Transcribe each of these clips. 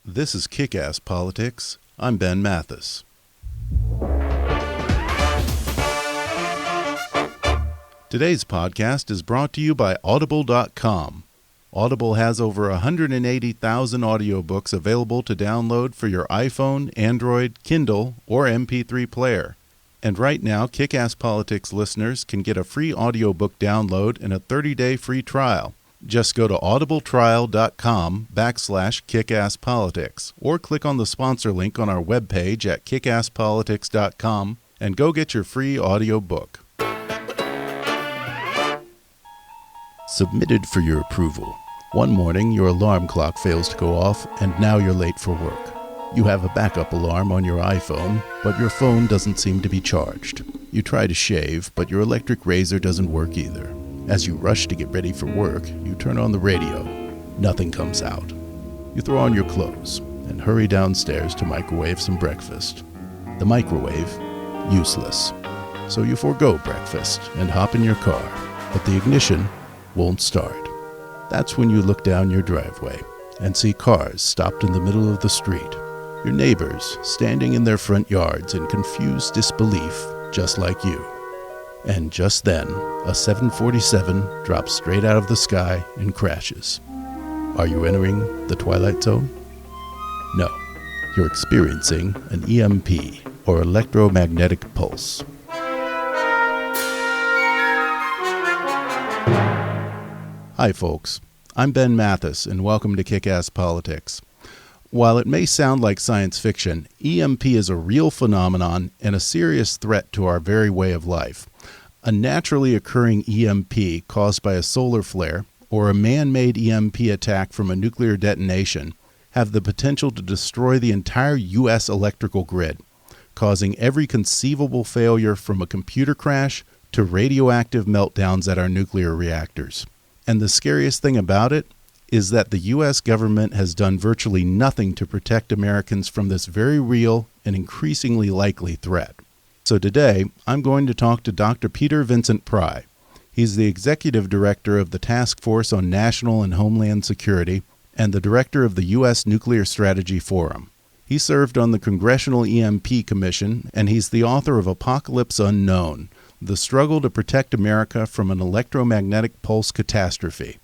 This is Kick-Ass Politics. I'm Ben Mathis. Today's podcast is brought to you by Audible.com. Audible has over 180,000 audiobooks available to download for your iPhone, Android, Kindle, or MP3 player. And right now, Kick-Ass Politics listeners can get a free audiobook download and a 30-day free trial. Just go to audibletrial.com/kickasspolitics or click on the sponsor link on our webpage at kickasspolitics.com and go get your free audiobook. Submitted for your approval. One morning, your alarm clock fails to go off, and now you're late for work. You have a backup alarm on your iPhone, but your phone doesn't seem to be charged. You try to shave, but your electric razor doesn't work either. As you rush to get ready for work, you turn on the radio. Nothing comes out. You throw on your clothes and hurry downstairs to microwave some breakfast. The microwave, useless. So you forego breakfast and hop in your car, but the ignition won't start. That's when you look down your driveway and see cars stopped in the middle of the street. Your neighbors standing in their front yards in confused disbelief, just like you. And just then, a 747 drops straight out of the sky and crashes. Are you entering the Twilight Zone? No. You're experiencing an E.M.P, or electromagnetic pulse. Hi, folks. I'm Ben Mathis, and welcome to Kick-Ass Politics. While it may sound like science fiction, E.M.P is a real phenomenon and a serious threat to our very way of life. A naturally occurring E.M.P caused by a solar flare or a man-made E.M.P attack from a nuclear detonation have the potential to destroy the entire U.S. electrical grid, causing every conceivable failure from a computer crash to radioactive meltdowns at our nuclear reactors. And the scariest thing about it is that the U.S. government has done virtually nothing to protect Americans from this very real and increasingly likely threat. So today, I'm going to talk to Dr. Peter Vincent Pry. He's the Executive Director of the Task Force on National and Homeland Security and the Director of the U.S. Nuclear Strategy Forum. He served on the Congressional E.M.P Commission, and he's the author of Apocalypse Unknown, The Struggle to Protect America from an Electromagnetic Pulse Catastrophe.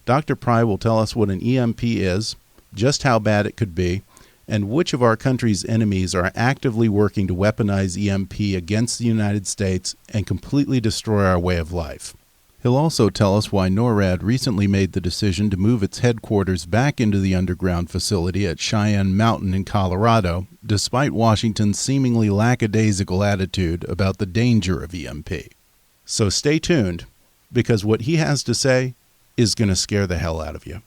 Dr. Pry will tell us what an E.M.P is, just how bad it could be, and which of our country's enemies are actively working to weaponize E.M.P against the United States and completely destroy our way of life. He'll also tell us why NORAD recently made the decision to move its headquarters back into the underground facility at Cheyenne Mountain in Colorado, despite Washington's seemingly lackadaisical attitude about the danger of E.M.P. So stay tuned, because what he has to say is going to scare the hell out of you.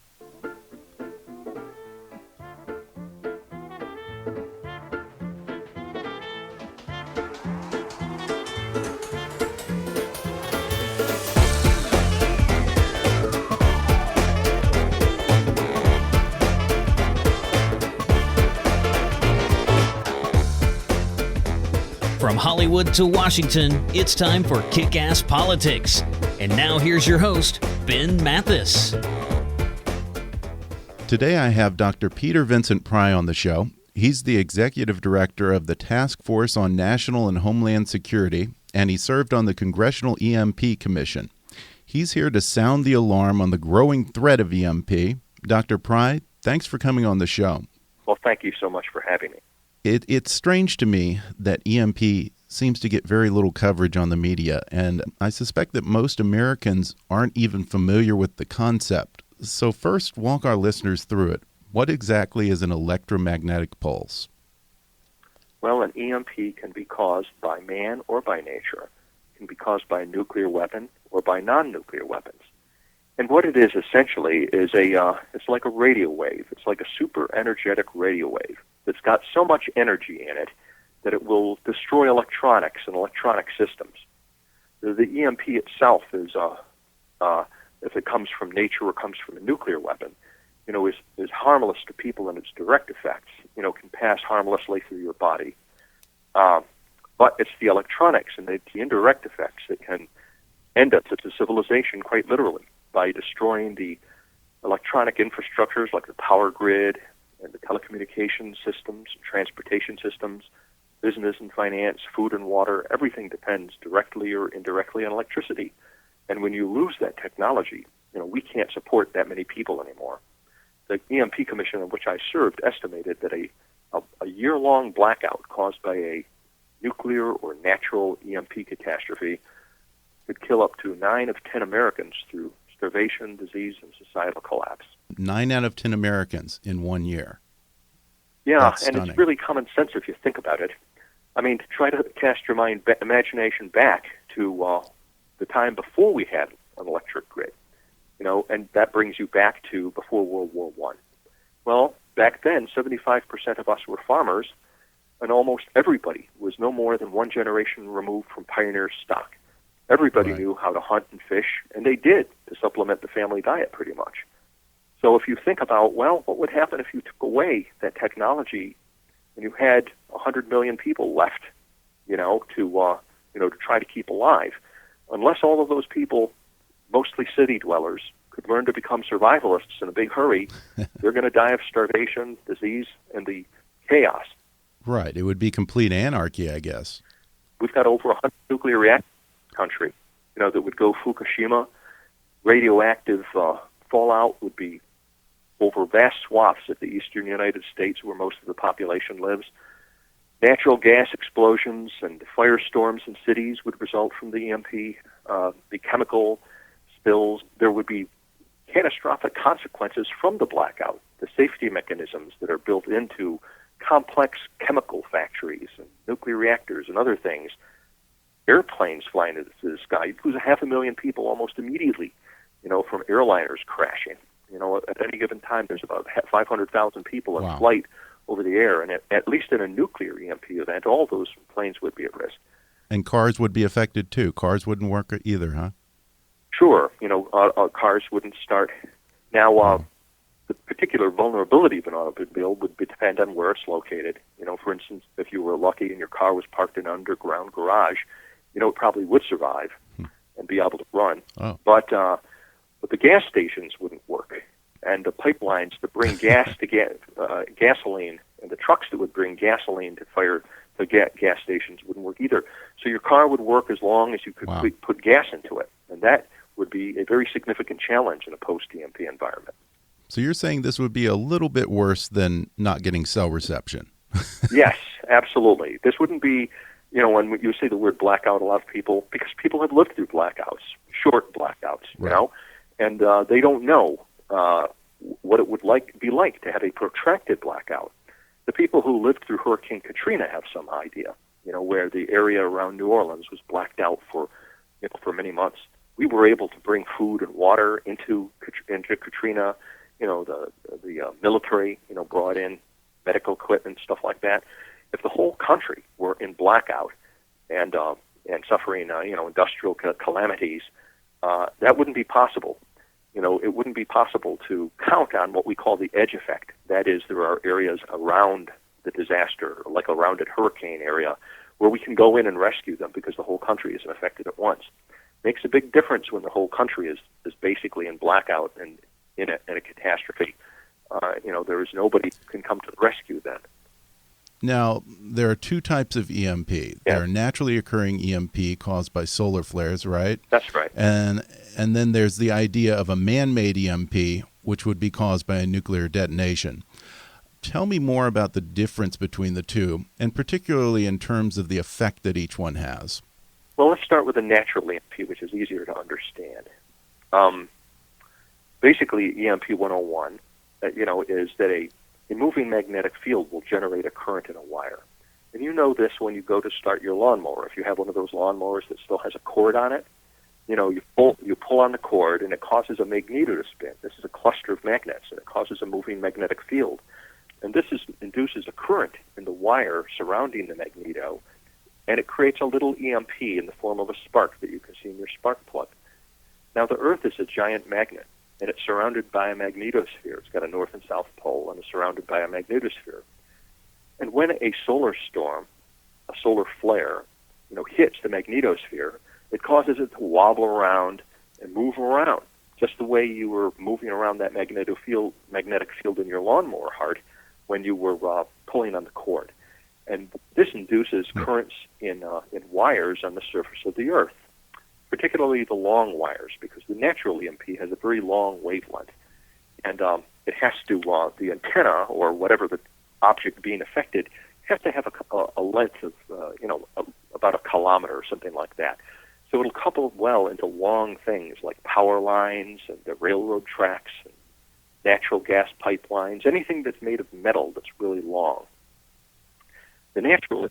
From Hollywood to Washington, it's time for Kick-Ass Politics. And now here's your host, Ben Mathis. Today I have Dr. Peter Vincent Pry on the show. He's the Executive Director of the Task Force on National and Homeland Security, and he served on the Congressional E.M.P Commission. He's here to sound the alarm on the growing threat of E.M.P. Dr. Pry, thanks for coming on the show. Well, thank you so much for having me. It's strange to me that E.M.P seems to get very little coverage on the media, and I suspect that most Americans aren't even familiar with the concept. So first, walk our listeners through it. What exactly is an electromagnetic pulse? Well, an E.M.P can be caused by man or by nature. It can be caused by a nuclear weapon or by non-nuclear weapons. And what it is essentially is it's like a radio wave. It's like a super energetic radio wave that's got so much energy in it that it will destroy electronics and electronic systems. The E.M.P itself is, if it comes from nature or comes from a nuclear weapon, is harmless to people in its direct effects. Can pass harmlessly through your body. But it's the electronics and the indirect effects that can end up to civilization quite literally by destroying the electronic infrastructures like the power grid and the telecommunication systems, transportation systems, business and finance, food and water, everything depends directly or indirectly on electricity. And when you lose that technology, we can't support that many people anymore. The E.M.P. Commission in which I served estimated that a year-long blackout caused by a nuclear or natural E.M.P. catastrophe could kill up to 9 of 10 Americans through starvation, disease, and societal collapse. 9 out of 10 Americans in 1 year. Yeah, That's and stunning. It's really common sense if you think about it. I mean, to try to cast your imagination back to the time before we had an electric grid, and that brings you back to before World War I. Well, back then, 75% of us were farmers, and almost everybody was no more than one generation removed from pioneer stock. Everybody Right. knew how to hunt and fish, and they did to supplement the family diet pretty much. So if you think about, what would happen if you took away that technology and you had 100 million people left, to try to keep alive? Unless all of those people, mostly city dwellers, could learn to become survivalists in a big hurry, they're going to die of starvation, disease, and the chaos. Right. It would be complete anarchy, I guess. We've got over 100 nuclear reactors in the country, that would go Fukushima. Radioactive fallout would be over vast swaths of the eastern United States where most of the population lives. Natural gas explosions and firestorms in cities would result from the E.M.P. The chemical spills. There would be catastrophic consequences from the blackout. The safety mechanisms that are built into complex chemical factories and nuclear reactors and other things. Airplanes flying into the sky. You'd lose 500,000 people almost immediately, from airliners crashing. At any given time, there's about 500,000 people in Wow. flight over the air, and at least in a nuclear E.M.P. event, all those planes would be at risk. And cars would be affected, too. Cars wouldn't work either, huh? Sure, cars wouldn't start. Now, the particular vulnerability of an automobile would depend on where it's located. For instance, if you were lucky and your car was parked in an underground garage, it probably would survive and be able to run. Oh. But the gas stations wouldn't work, and the pipelines that bring gas to gasoline, and the trucks that would bring gasoline to fire the gas stations wouldn't work either. So your car would work as long as you could Wow. put gas into it, and that would be a very significant challenge in a post-E.M.P. environment. So you're saying this would be a little bit worse than not getting cell reception? Yes, absolutely. This wouldn't be, when you say the word blackout, a lot of people, because people have lived through blackouts, short blackouts, Right. and they don't know what it would be like to have a protracted blackout. The people who lived through Hurricane Katrina have some idea, where the area around New Orleans was blacked out for many months. We were able to bring food and water into Katrina. The military, brought in medical equipment, stuff like that. If the whole country were in blackout and suffering, industrial calamities, that wouldn't be possible. It wouldn't be possible to count on what we call the edge effect. That is, there are areas around the disaster, like around a hurricane area, where we can go in and rescue them because the whole country isn't affected at once. Makes a big difference when the whole country is basically in blackout and in a catastrophe. There is nobody who can come to the rescue then. Now, there are two types of E.M.P. Yeah. There are naturally occurring E.M.P. caused by solar flares, right? That's right. And then there's the idea of a man-made E.M.P., which would be caused by a nuclear detonation. Tell me more about the difference between the two, and particularly in terms of the effect that each one has. Well, let's start with a natural E.M.P., which is easier to understand. Basically, E.M.P. 101, is that a moving magnetic field will generate a current in a wire. And you know this when you go to start your lawnmower. If you have one of those lawnmowers that still has a cord on it, you pull on the cord, and it causes a magneto to spin. This is a cluster of magnets, and it causes a moving magnetic field. And this induces a current in the wire surrounding the magneto, and it creates a little E.M.P. in the form of a spark that you can see in your spark plug. Now, the Earth is a giant magnet, and it's surrounded by a magnetosphere. It's got a north and south pole, and it's surrounded by a magnetosphere. And when a solar storm, a solar flare, hits the magnetosphere, it causes it to wobble around and move around, just the way you were moving around that magnetic field in your lawnmower heart when you were pulling on the cord. And this induces currents in wires on the surface of the Earth, particularly the long wires, because the natural EMP has a very long wavelength. And it has to, the antenna or whatever the object being affected, has to have a length of, about a kilometer or something like that. So it'll couple well into long things like power lines and the railroad tracks and natural gas pipelines, anything that's made of metal that's really long. The natural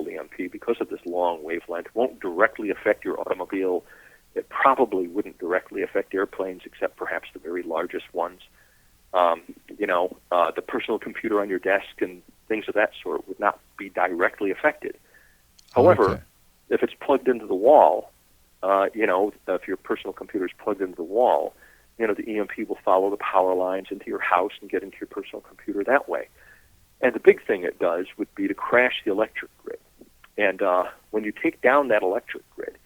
EMP, because of this long wavelength, won't directly affect your automobile. It probably wouldn't directly affect airplanes, except perhaps the very largest ones. The personal computer on your desk and things of that sort would not be directly affected. However, if it's plugged into the wall, if your personal computer is plugged into the wall, the EMP will follow the power lines into your house and get into your personal computer that way. And the big thing it does would be to crash the electric grid. And when you take down that electric grid,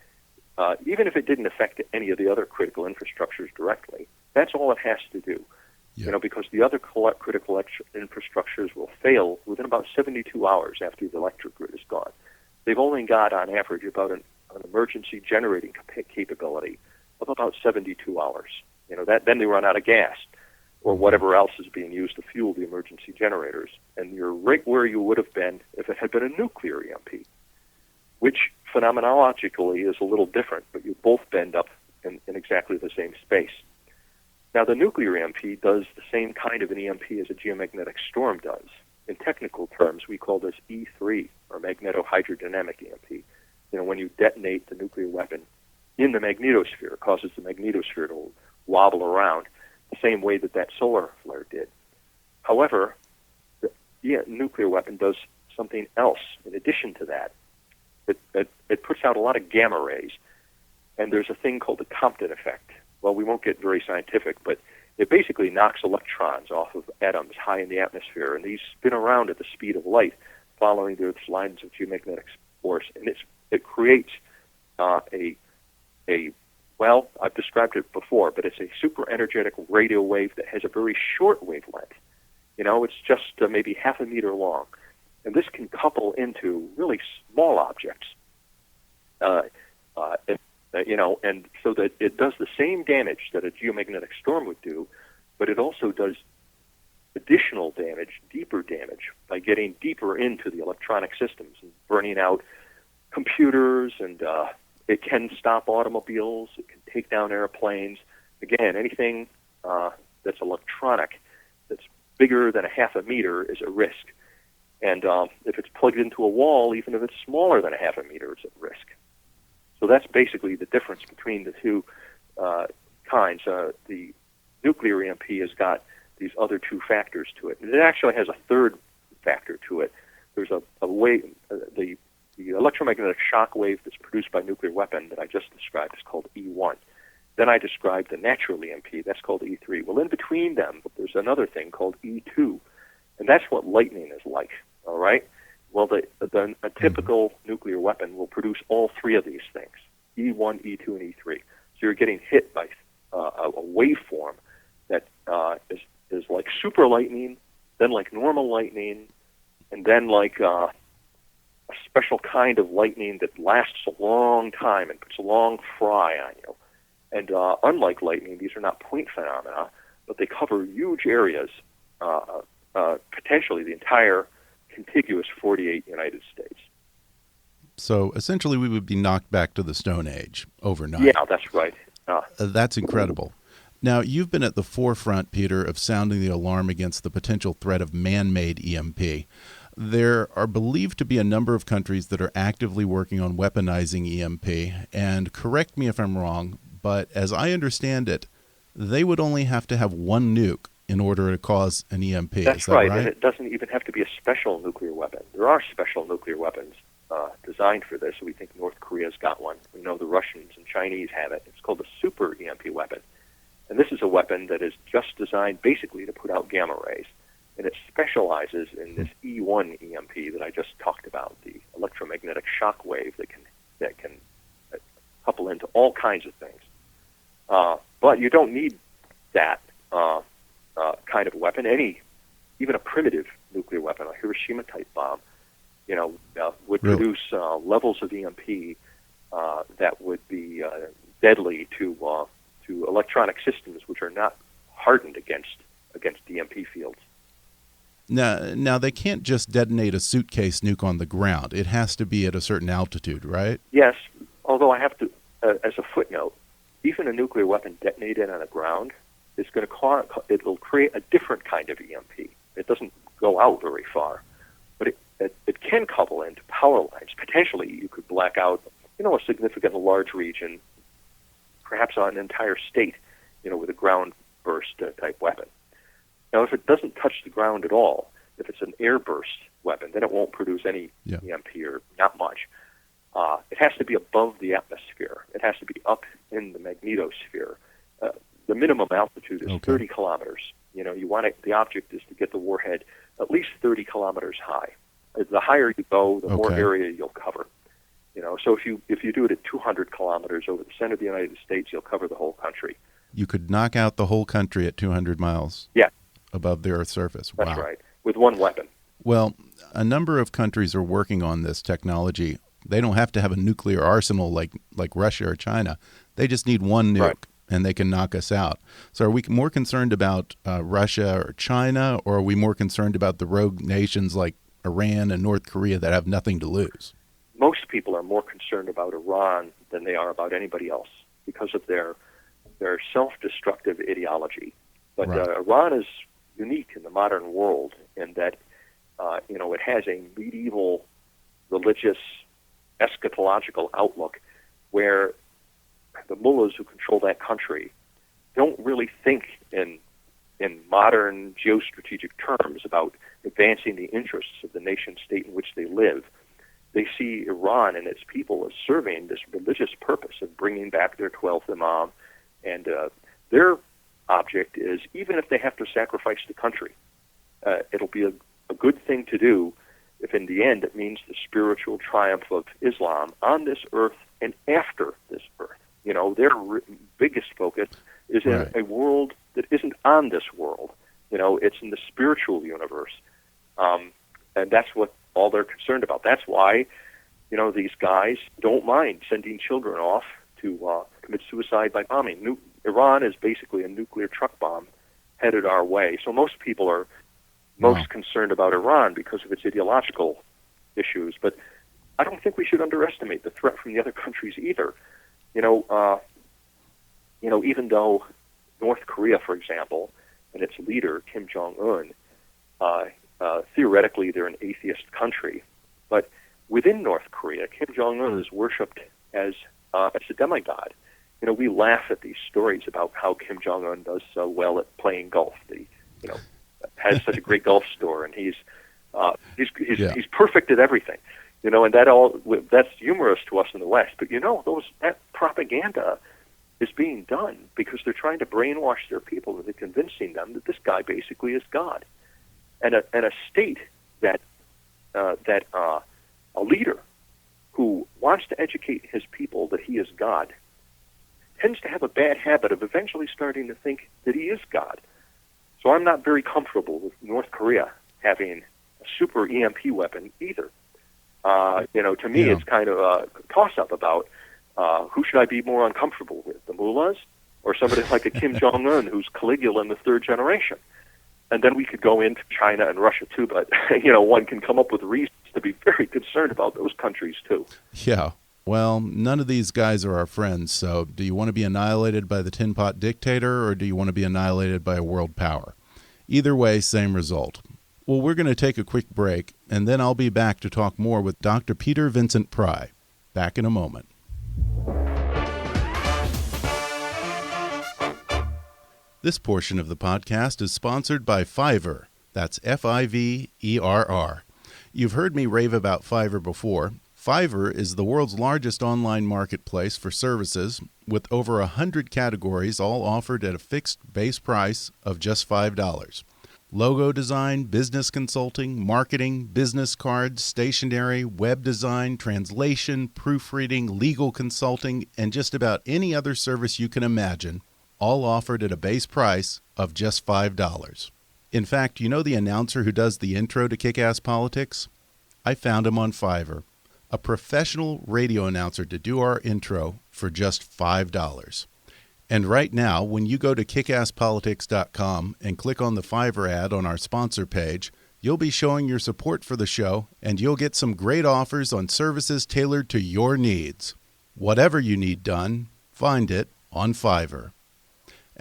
even if it didn't affect any of the other critical infrastructures directly, that's all it has to do. Yeah. Because the other critical infrastructures will fail within about 72 hours after the electric grid is gone. They've only got, on average, about an emergency generating capability of about 72 hours. Then they run out of gas or whatever else is being used to fuel the emergency generators. And you're right where you would have been if it had been a nuclear EMP, which phenomenologically is a little different, but you both bend up in exactly the same space. Now, the nuclear EMP does the same kind of an EMP as a geomagnetic storm does. In technical terms, we call this E3, or magnetohydrodynamic EMP. When you detonate the nuclear weapon in the magnetosphere, it causes the magnetosphere to wobble around the same way that solar flare did. However, the nuclear weapon does something else in addition to that. It puts out a lot of gamma rays, and there's a thing called the Compton effect. Well, we won't get very scientific, but it basically knocks electrons off of atoms high in the atmosphere, and these spin around at the speed of light, following the Earth's lines of geomagnetic force, and it creates I've described it before, but it's a super energetic radio wave that has a very short wavelength. It's just maybe half a meter long, and this can couple into really small objects. And so that it does the same damage that a geomagnetic storm would do, but it also does additional damage, deeper damage, by getting deeper into the electronic systems and burning out computers, and it can stop automobiles, it can take down airplanes. Again, anything that's electronic that's bigger than a half a meter is a risk. And if it's plugged into a wall, even if it's smaller than a half a meter, it's at risk. So that's basically the difference between the two kinds. The nuclear EMP has got these other two factors to it. And it actually has a third factor to it. There's a way, the electromagnetic shock wave that's produced by a nuclear weapon that I just described is called E1. Then I described the natural EMP, that's called E3. Well, in between them, there's another thing called E2, and that's what lightning is like, all right? Well, a typical nuclear weapon will produce all three of these things, E1, E2, and E3. So you're getting hit by a waveform that is like super lightning, then like normal lightning, and then like a special kind of lightning that lasts a long time and puts a long fry on you. And unlike lightning, these are not point phenomena, but they cover huge areas, potentially the entire contiguous 48 United States. So essentially we would be knocked back to the Stone Age overnight. Yeah, that's right. That's incredible. Now, you've been at the forefront, Peter, of sounding the alarm against the potential threat of man-made EMP. There are believed to be a number of countries that are actively working on weaponizing EMP, and correct me if I'm wrong, but as I understand it, they would only have to have one nuke in order to cause an EMP. That's Is that right, right? And it doesn't even have to be a special nuclear weapon. There are special nuclear weapons designed for this. We think North Korea's got one. We know the Russians and Chinese have it. It's called the super EMP weapon. And this is a weapon that is just designed basically to put out gamma rays. And it specializes in this E1 EMP that I just talked about, the electromagnetic shock wave that can couple into all kinds of things. But you don't need that kind of weapon. Any even a primitive nuclear weapon, a Hiroshima-type bomb, would Really? produce levels of EMP that would be deadly to electronic systems which are not hardened against EMP fields. Now they can't just detonate a suitcase nuke on the ground. It has to be at a certain altitude, right? Yes, although I have to, as a footnote, even a nuclear weapon detonated on the ground is going to it'll create a different kind of EMP. It doesn't go out very far, but it can couple into power lines. Potentially, you could black out, a significant large region, perhaps an entire state, with a ground burst type weapon. Now, if it doesn't touch the ground at all, if it's an air burst weapon, then it won't produce any EMP or not much. It has to be above the atmosphere. It has to be up in the magnetosphere. The minimum altitude is 30 kilometers. The object is to get the warhead at least 30 kilometers high. The higher you go, the more area you'll cover. So if you do it at 200 kilometers over the center of the United States, you'll cover the whole country. You could knock out the whole country at 200 miles above the Earth's surface. That's wow. right, with one weapon. Well, a number of countries are working on this technology. They don't have to have a nuclear arsenal like Russia or China. They just need one nuke, and they can knock us out. So are we more concerned about Russia or China, or are we more concerned about the rogue nations like Iran and North Korea that have nothing to lose? Most people are more concerned about Iran than they are about anybody else because of their self-destructive ideology. But Iran is unique in the modern world in that it has a medieval religious eschatological outlook where the mullahs who control that country don't really think in modern geostrategic terms about advancing the interests of the nation-state in which they live. They see Iran and its people as serving this religious purpose of bringing back their 12th Imam, and their object is, even if they have to sacrifice the country, it'll be a good thing to do if in the end it means the spiritual triumph of Islam on this earth and after this earth. Their biggest focus is in a world that isn't on this world. It's in the spiritual universe. And that's what all they're concerned about. That's why, these guys don't mind sending children off to commit suicide by bombing. Iran is basically a nuclear truck bomb headed our way. So most people are most concerned about Iran because of its ideological issues. But I don't think we should underestimate the threat from the other countries either. Even though North Korea, for example, and its leader, Kim Jong-un, theoretically they're an atheist country, but within North Korea, Kim Jong-un is worshipped as a demigod. We laugh at these stories about how Kim Jong-un does so well at playing golf. Has such a great golf store, and he's perfect at everything. And that's humorous to us in the West. But that propaganda is being done because they're trying to brainwash their people into convincing them that this guy basically is God. And a state that a leader who wants to educate his people that he is God tends to have a bad habit of eventually starting to think that he is God. So I'm not very comfortable with North Korea having a super EMP weapon either. To me, it's kind of a toss-up about who should I be more uncomfortable with, the mullahs or somebody like a Kim Jong-un who's Caligula in the third generation. And then we could go into China and Russia too, but one can come up with reasons to be very concerned about those countries too. Yeah. Well, none of these guys are our friends, so do you want to be annihilated by the tin pot dictator, or do you want to be annihilated by a world power? Either way, same result. Well, we're going to take a quick break, and then I'll be back to talk more with Dr. Peter Vincent Pry. Back in a moment. This portion of the podcast is sponsored by Fiverr. That's Fiverr. You've heard me rave about Fiverr before. Fiverr is the world's largest online marketplace for services with over 100 categories, all offered at a fixed base price of just $5. Logo design, business consulting, marketing, business cards, stationery, web design, translation, proofreading, legal consulting, and just about any other service you can imagine, all offered at a base price of just $5. In fact, you know the announcer who does the intro to Kick-Ass Politics? I found him on Fiverr, a professional radio announcer to do our intro for just $5. And right now, when you go to kickasspolitics.com and click on the Fiverr ad on our sponsor page, you'll be showing your support for the show, and you'll get some great offers on services tailored to your needs. Whatever you need done, find it on Fiverr.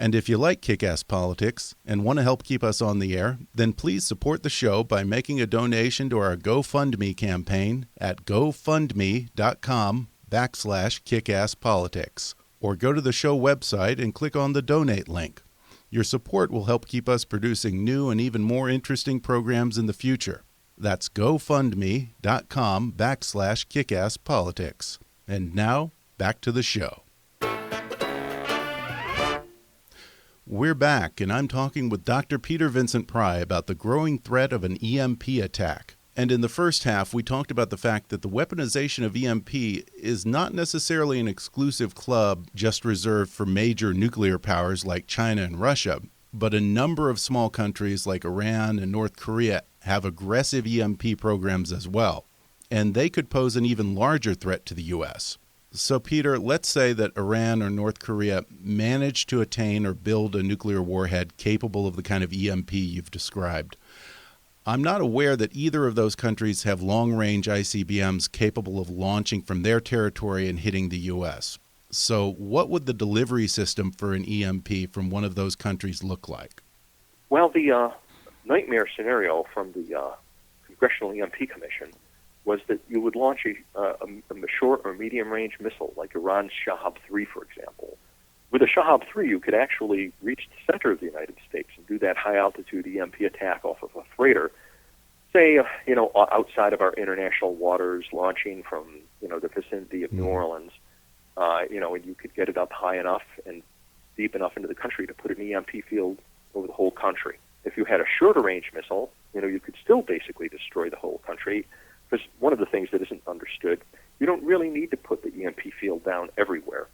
And if you like Kick-Ass Politics and want to help keep us on the air, then please support the show by making a donation to our GoFundMe campaign at gofundme.com/kickasspolitics. Or go to the show website and click on the donate link. Your support will help keep us producing new and even more interesting programs in the future. That's gofundme.com/kickasspolitics. And now, back to the show. We're back, and I'm talking with Dr. Peter Vincent Pry about the growing threat of an E.M.P. attack. And in the first half, we talked about the fact that the weaponization of E.M.P. is not necessarily an exclusive club just reserved for major nuclear powers like China and Russia, but a number of small countries like Iran and North Korea have aggressive E.M.P. programs as well, and they could pose an even larger threat to the U.S. So, Peter, let's say that Iran or North Korea managed to attain or build a nuclear warhead capable of the kind of E.M.P. you've described. I'm not aware that either of those countries have long-range ICBMs capable of launching from their territory and hitting the U.S. So what would the delivery system for an E.M.P. from one of those countries look like? Well, the nightmare scenario from the Congressional E.M.P. Commission was that you would launch a short or medium-range missile, like Iran's Shahab-3, for example. With a Shahab-3, you could actually reach the center of the United States and do that high-altitude E.M.P. attack off of a freighter, say, outside of our international waters, launching from, the vicinity of New Orleans, and you could get it up high enough and deep enough into the country to put an E.M.P. field over the whole country. If you had a shorter-range missile, you could still basically destroy the whole country, because one of the things that isn't understood, you don't really need to put the E.M.P. field down everywhere.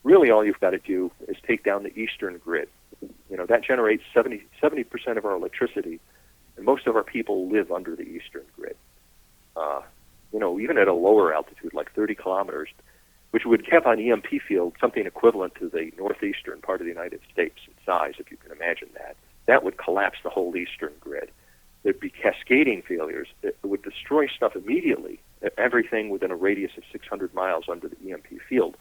Really, all you've got to do is take down the eastern grid. That generates 70% of our electricity, and most of our people live under the eastern grid. Even at a lower altitude, like 30 kilometers, which would have on E.M.P. field something equivalent to the northeastern part of the United States in size, if you can imagine that. That would collapse the whole eastern grid. There'd be cascading failures. It would destroy stuff immediately, everything within a radius of 600 miles under the E.M.P. field.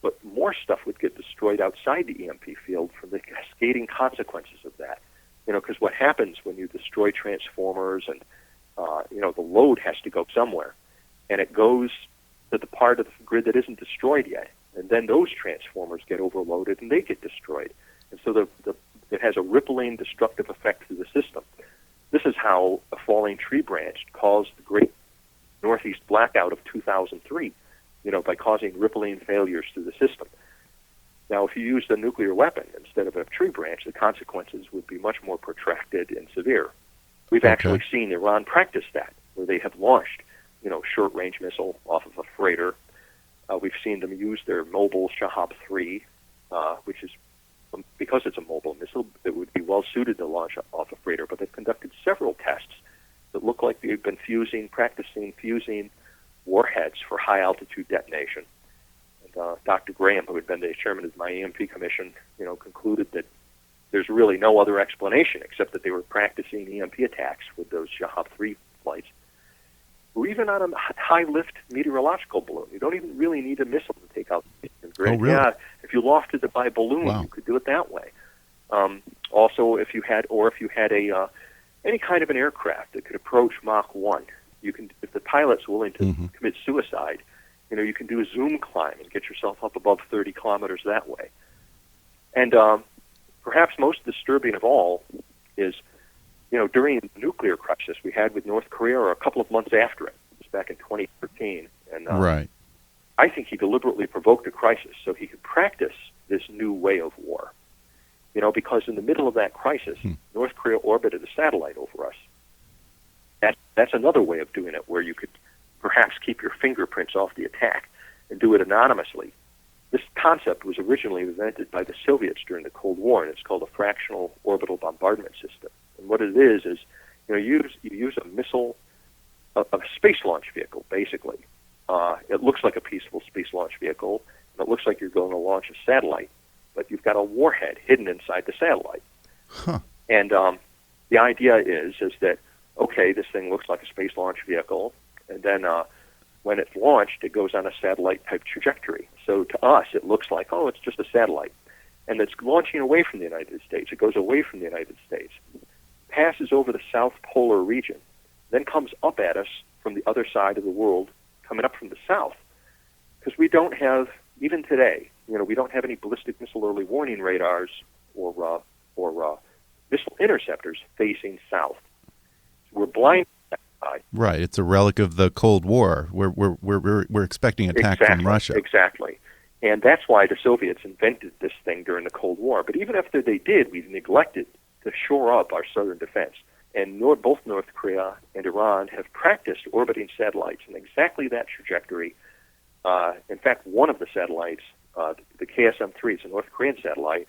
But more stuff would get destroyed outside the E.M.P. field from the cascading consequences of that. Because what happens when you destroy transformers and, the load has to go somewhere, and it goes to the part of the grid that isn't destroyed yet. And then those transformers get overloaded and they get destroyed. And so it has a rippling, destructive effect to the system. This is how a falling tree branch caused the great Northeast blackout of 2003. By causing rippling failures to the system. Now, if you used a nuclear weapon instead of a tree branch, the consequences would be much more protracted and severe. We've actually seen Iran practice that, where they have launched, short-range missile off of a freighter. We've seen them use their mobile Shahab-3, which is, because it's a mobile missile, it would be well-suited to launch off a freighter, but they've conducted several tests that look like they've been practicing fusing warheads for high-altitude detonation. And Dr. Graham, who had been the chairman of my E.M.P. commission, concluded that there's really no other explanation except that they were practicing E.M.P. attacks with those Shahab-3 flights. Or even on a high-lift meteorological balloon. You don't even really need a missile to take out the grid. Oh, really? Yeah, if you lofted it by balloon, you could do it that way. Also, if you had a any kind of an aircraft that could approach Mach 1, you can, if the pilot's willing to commit suicide, you can do a zoom climb and get yourself up above 30 kilometers that way. And perhaps most disturbing of all is, during the nuclear crisis we had with North Korea, or a couple of months after it, it was back in 2013. And right. I think he deliberately provoked a crisis so he could practice this new way of war. Because in the middle of that crisis, North Korea orbited a satellite over us. That's another way of doing it, where you could perhaps keep your fingerprints off the attack and do it anonymously. This concept was originally invented by the Soviets during the Cold War, and it's called a fractional orbital bombardment system. And what it is you use a missile, a space launch vehicle, basically. It looks like a peaceful space launch vehicle, and it looks like you're going to launch a satellite, but you've got a warhead hidden inside the satellite. Huh. And the idea is that, okay, this thing looks like a space launch vehicle, and then when it's launched, it goes on a satellite-type trajectory. So to us, it looks like, oh, it's just a satellite. And it's launching away from the United States. It goes away from the United States, passes over the South Polar region, then comes up at us from the other side of the world, coming up from the south. Because we don't have, even today, we don't have any ballistic missile early warning radars or missile interceptors facing south. We're blind. Right, it's a relic of the Cold War. We're expecting attack from Russia. Exactly, and that's why the Soviets invented this thing during the Cold War. But even after they did, we've neglected to shore up our southern defense. And both North Korea and Iran have practiced orbiting satellites in exactly that trajectory. In fact, one of the satellites, the KSM-3, it's a North Korean satellite,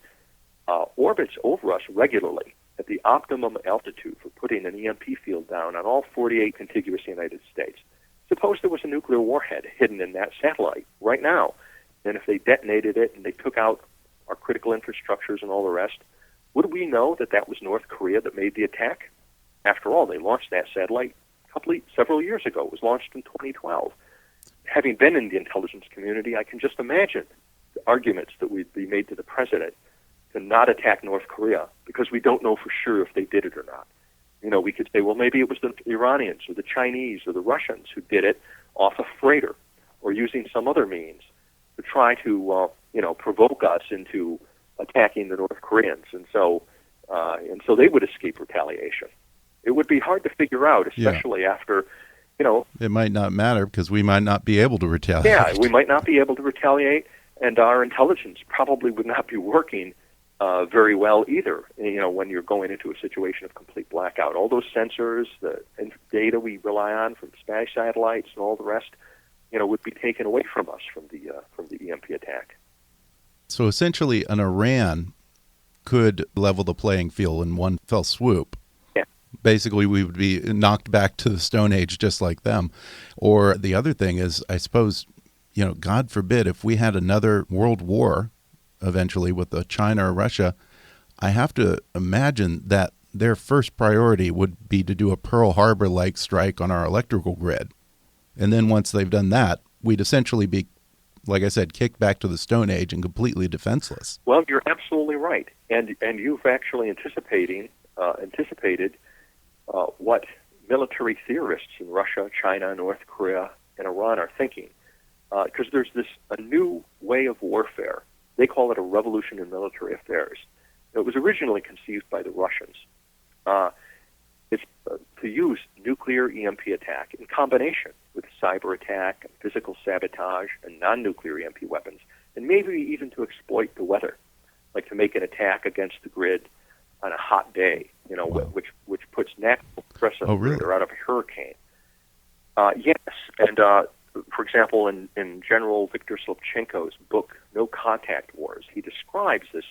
orbits over us regularly at the optimum altitude for putting an E.M.P. field down on all 48 contiguous United States. Suppose there was a nuclear warhead hidden in that satellite right now, and if they detonated it and they took out our critical infrastructures and all the rest, would we know that that was North Korea that made the attack? After all, they launched that satellite several years ago. It was launched in 2012. Having been in the intelligence community, I can just imagine the arguments that would be made to the president to not attack North Korea because we don't know for sure if they did it or not. We could say, well, maybe it was the Iranians or the Chinese or the Russians who did it off a freighter or using some other means to try to, provoke us into attacking the North Koreans. And so they would escape retaliation. It would be hard to figure out, especially after, It might not matter because we might not be able to retaliate. Yeah, we might not be able to retaliate, and our intelligence probably would not be working very well either, when you're going into a situation of complete blackout. All those sensors, the data we rely on from spy satellites and all the rest, would be taken away from us from the E.M.P. attack. So essentially, an Iran could level the playing field in one fell swoop. Yeah. Basically, we would be knocked back to the Stone Age just like them. Or the other thing is, I suppose, God forbid, if we had another world war eventually with China or Russia, I have to imagine that their first priority would be to do a Pearl Harbor-like strike on our electrical grid. And then once they've done that, we'd essentially be, like I said, kicked back to the Stone Age and completely defenseless. Well, you're absolutely right. And you've actually anticipated what military theorists in Russia, China, North Korea, and Iran are thinking. Because there's a new way of warfare. They call it a revolution in military affairs. It was originally conceived by the Russians. It's to use nuclear E.M.P. attack in combination with cyber attack and physical sabotage and non-nuclear E.M.P. weapons, and maybe even to exploit the weather, like to make an attack against the grid on a hot day, Wow. which puts natural stress on the grid or out of a hurricane. Yes, and for example, in General Viktor Slupchenko's book, No Contact Wars, he describes this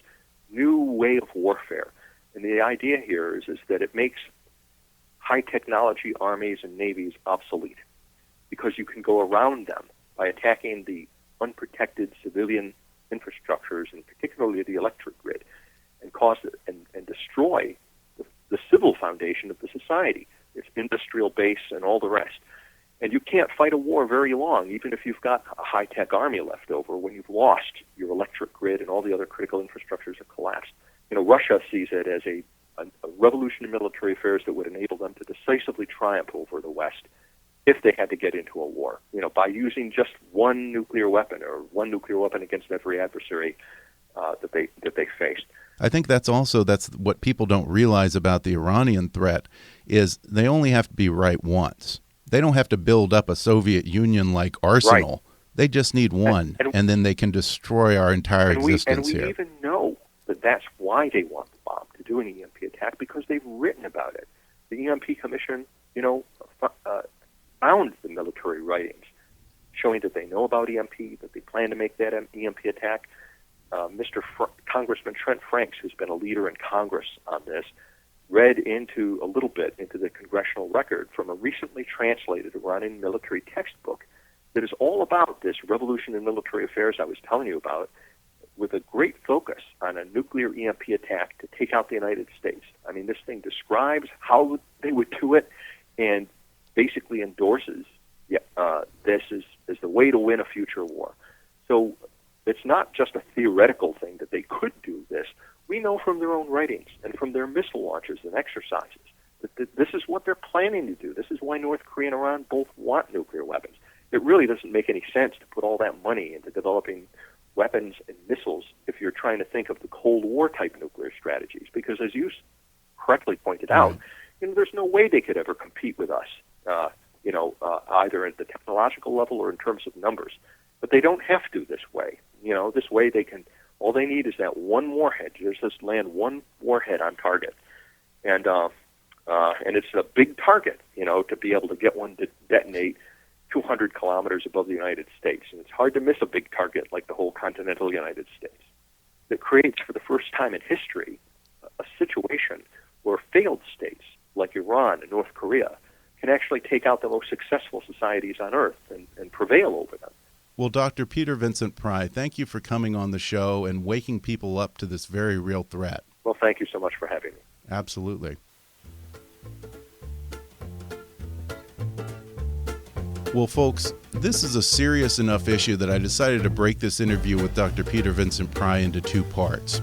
new way of warfare. And the idea here is that it makes high-technology armies and navies obsolete because you can go around them by attacking the unprotected civilian infrastructures, and particularly the electric grid, and cause and destroy the civil foundation of the society, its industrial base and all the rest. And you can't fight a war very long, even if you've got a high-tech army left over, when you've lost your electric grid and all the other critical infrastructures have collapsed. Russia sees it as a revolution in military affairs that would enable them to decisively triumph over the West if they had to get into a war, by using just one nuclear weapon or one nuclear weapon against every adversary that they faced. I think that's what people don't realize about the Iranian threat is they only have to be right once. They don't have to build up a Soviet Union-like arsenal. Right. They just need one, and then they can destroy our entire existence here. And we even know that that's why they want the bomb, to do an E.M.P. attack, because they've written about it. The E.M.P. Commission, found the military writings showing that they know about E.M.P., that they plan to make that E.M.P. attack. Congressman Trent Franks, who's been a leader in Congress on this, read into a little bit into the congressional record from a recently translated Iranian military textbook that is all about this revolution in military affairs I was telling you about, with a great focus on a nuclear E.M.P. attack to take out the United States. I mean, this thing describes how they would do it and basically endorses this is the way to win a future war. So it's not just a theoretical thing that they could do this. We know from their own writings and from their missile launches and exercises that this is what they're planning to do. This is why North Korea and Iran both want nuclear weapons. It really doesn't make any sense to put all that money into developing weapons and missiles if you're trying to think of the Cold War type nuclear strategies, because as you correctly pointed out, there's no way they could ever compete with us, either at the technological level or in terms of numbers. But they don't have to this way. This way they can. All they need is that one warhead. Just land one warhead on target, and it's a big target, to be able to get one to detonate 200 kilometers above the United States. And it's hard to miss a big target like the whole continental United States. That creates, for the first time in history, a situation where failed states like Iran and North Korea can actually take out the most successful societies on Earth and prevail over them. Well, Dr. Peter Vincent Pry, thank you for coming on the show and waking people up to this very real threat. Well, thank you so much for having me. Absolutely. Well, folks, this is a serious enough issue that I decided to break this interview with Dr. Peter Vincent Pry into two parts.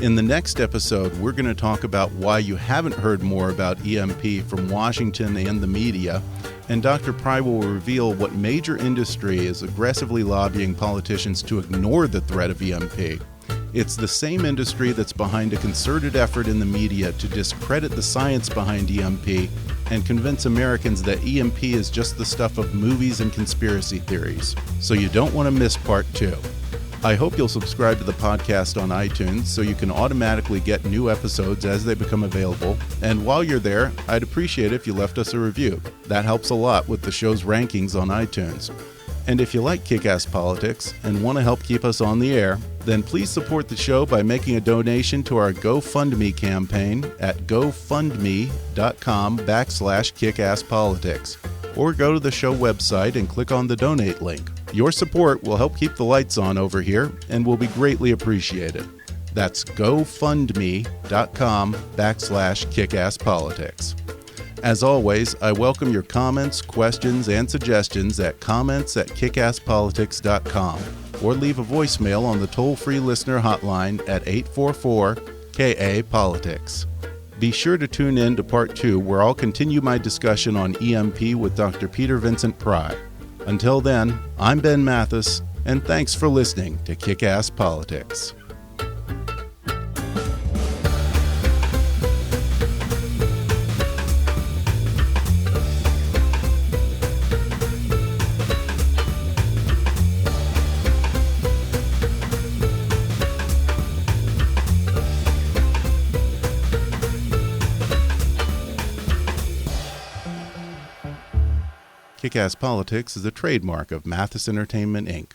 In the next episode, we're going to talk about why you haven't heard more about E.M.P. from Washington and the media, and Dr. Pry will reveal what major industry is aggressively lobbying politicians to ignore the threat of E.M.P. It's the same industry that's behind a concerted effort in the media to discredit the science behind E.M.P. and convince Americans that E.M.P. is just the stuff of movies and conspiracy theories. So you don't want to miss part 2. I hope you'll subscribe to the podcast on iTunes so you can automatically get new episodes as they become available. And while you're there, I'd appreciate it if you left us a review. That helps a lot with the show's rankings on iTunes. And if you like Kick-Ass Politics and want to help keep us on the air, then please support the show by making a donation to our GoFundMe campaign at gofundme.com/kickasspolitics, or go to the show website and click on the donate link. Your support will help keep the lights on over here and will be greatly appreciated. That's gofundme.com/kickasspolitics. As always, I welcome your comments, questions, and suggestions at comments@kickasspolitics.com, or leave a voicemail on the toll-free listener hotline at 844-KA-POLITICS. Be sure to tune in to Part 2, where I'll continue my discussion on E.M.P. with Dr. Peter Vincent Pry. Until then, I'm Ben Mathis, and thanks for listening to Kick-Ass Politics. Kick-Ass Politics is a trademark of Mathis Entertainment, Inc.